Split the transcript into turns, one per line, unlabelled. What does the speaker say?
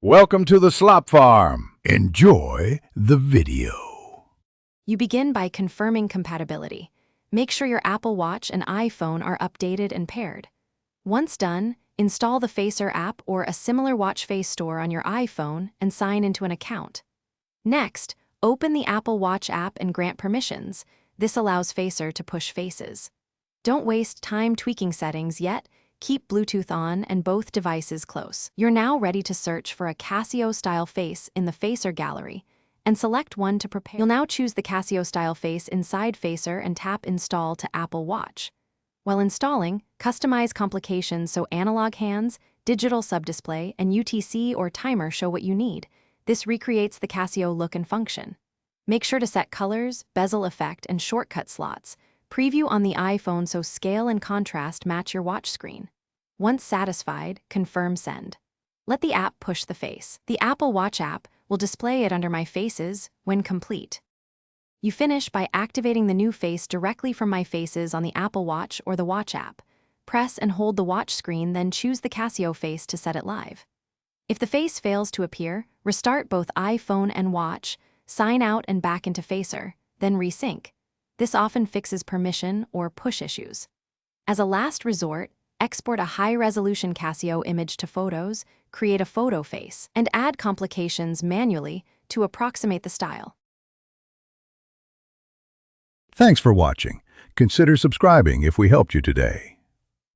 Welcome to the Slop Farm. Enjoy the video.
You begin by confirming compatibility. Make sure your Apple Watch and iPhone are updated and paired. Once done, install the Facer app or a similar watch face store on your iPhone and sign into an account. Next, open the Apple Watch app and grant permissions. This allows Facer to push faces. Don't waste time tweaking settings yet. Keep Bluetooth on and both devices close. You're now ready to search for a Casio-style face in the Facer gallery and select one to prepare. You'll now choose the Casio-style face inside Facer and tap Install to Apple Watch. While installing, customize complications so analog hands, digital subdisplay, and UTC or timer show what you need. This recreates the Casio look and function. Make sure to set colors, bezel effect, and shortcut slots. Preview on the iPhone so scale and contrast match your watch screen. Once satisfied, confirm send. Let the app push the face. The Apple Watch app will display it under My Faces when complete. You finish by activating the new face directly from My Faces on the Apple Watch or the Watch app. Press and hold the watch screen, then choose the Casio face to set it live. If the face fails to appear, restart both iPhone and watch, sign out and back into Facer, then resync. This often fixes permission or push issues. As a last resort, export a high-resolution Casio image to Photos, create a photo face, and add complications manually to approximate the style.
Thanks for watching. Consider subscribing if we helped you today.